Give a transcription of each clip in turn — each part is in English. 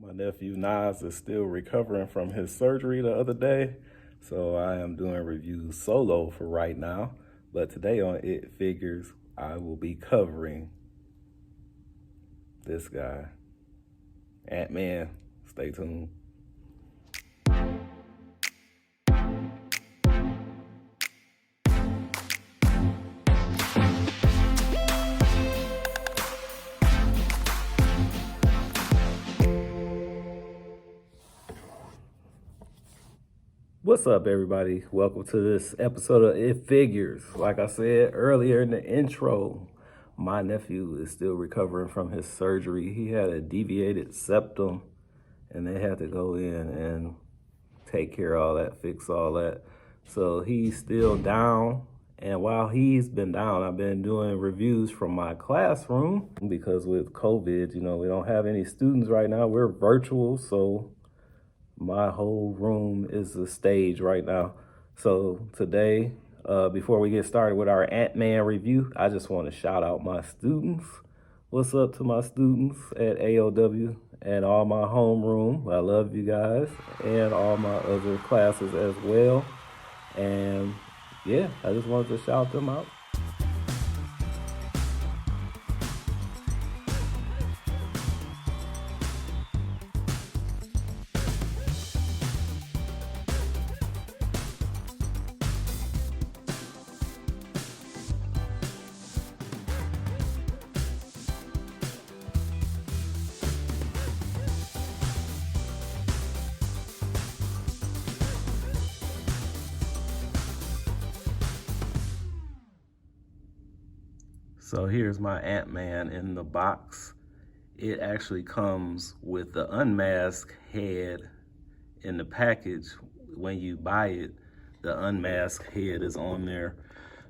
My nephew Nas is still recovering from his surgery the other day, so I am doing reviews solo for right now. But today on It Figures, I will be covering this guy, Ant-Man. Stay tuned. What's up, everybody? Welcome to this episode of It Figures. Like I said earlier in the intro, my nephew is still recovering from his surgery. He had a deviated septum, and they had to go in and take care of all that, fix all that. So he's still down. And while he's been down, I've been doing reviews from my classroom because with COVID, we don't have any students right now. We're virtual, so my whole room is a stage right now. So today, before we get started with our Ant-Man review, I just want to shout out my students. What's up to my students at AOW and all my homeroom? I love you guys, and all my other classes as well. And yeah, I just wanted to shout them out. So here's my Ant-Man in the box. It actually comes with the unmasked head in the package. When you buy it, the unmasked head is on there,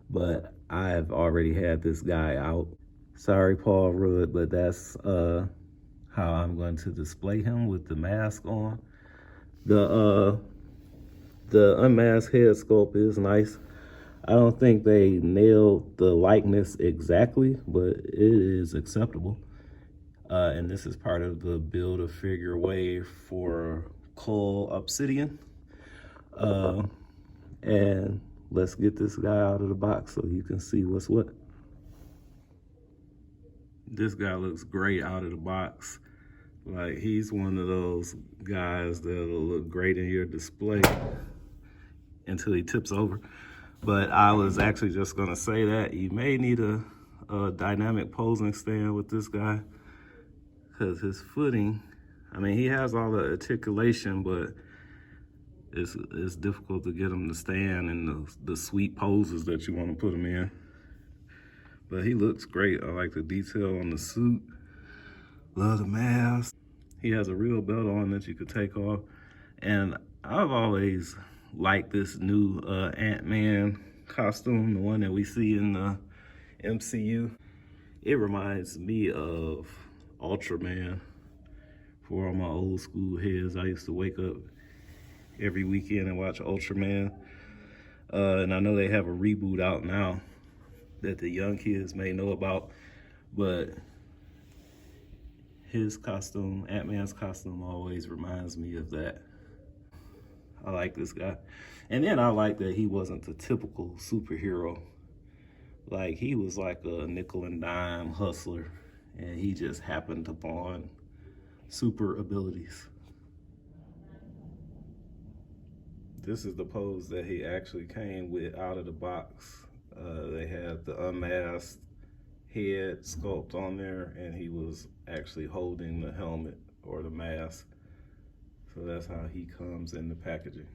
but I've already had this guy out. Sorry, Paul Rudd, but that's how I'm going to display him with the mask on. The unmasked head sculpt is nice. I don't think they nailed the likeness exactly, but it is acceptable. And this is part of the Build-A-Figure wave for Cull Obsidian. And let's get this guy out of the box so you can see what's what. This guy looks great out of the box. Like, he's one of those guys that'll look great in your display until he tips over. But I was actually just gonna say that you may need a dynamic posing stand with this guy, because his footing, he has all the articulation, but it's difficult to get him to stand in the sweet poses that you want to put him in. But he looks great. I like the detail on the suit. Love the mask. He has a real belt on that you could take off. And I've always liked this new Ant-Man costume, the one that we see in the MCU. It reminds me of Ultraman. For all my old school heads, I used to wake up every weekend and watch Ultraman. And I know they have a reboot out now that the young kids may know about, but his costume, Ant-Man's costume, always reminds me of that. I like this guy. And then I like that he wasn't the typical superhero. Like, he was like a nickel and dime hustler, and he just happened upon super abilities. This is the pose that he actually came with out of the box. They had the unmasked head sculpt on there, and he was actually holding the helmet or the mask. So that's how he comes in the packaging.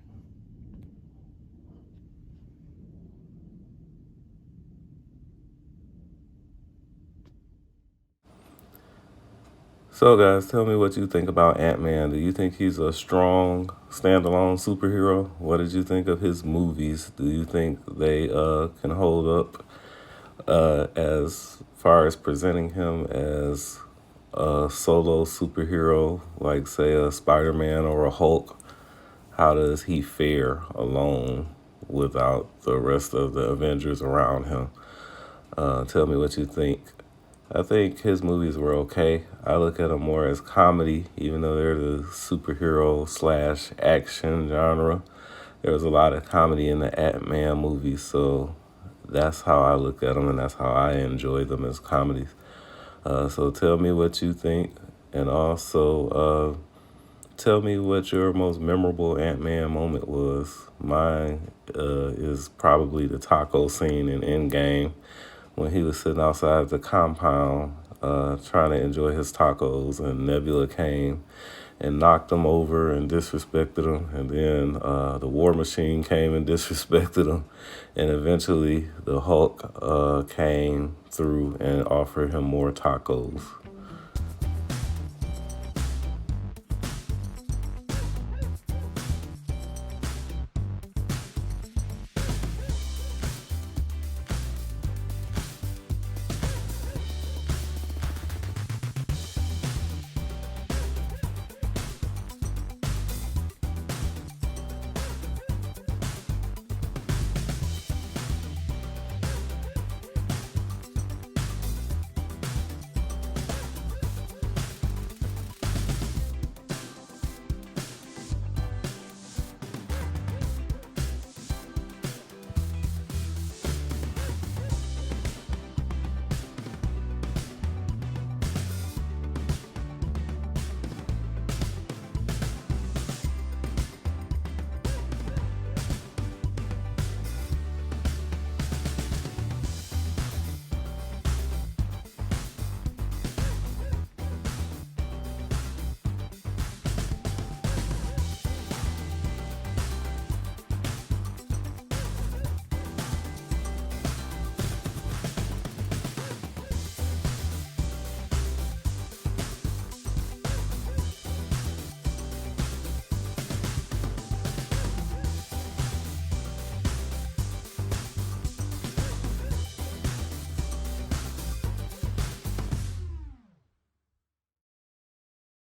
So guys, tell me what you think about Ant-Man. Do you think he's a strong standalone superhero? What did you think of his movies? Do you think they can hold up as far as presenting him as a solo superhero, like say a Spider-Man or a Hulk? How does he fare alone without the rest of the Avengers around him? Tell me what you think I think his movies were okay. I look at them more as comedy, even though they're the superhero slash action genre. There was a lot of comedy in the Ant-Man movies, so that's how I look at them, and that's how I enjoy them as comedies. So tell me what you think, and also tell me what your most memorable Ant-Man moment was. Mine is probably the taco scene in Endgame when he was sitting outside the compound trying to enjoy his tacos, and Nebula came and knocked him over and disrespected him. And then the War Machine came and disrespected him. And eventually the Hulk came through and offered him more tacos.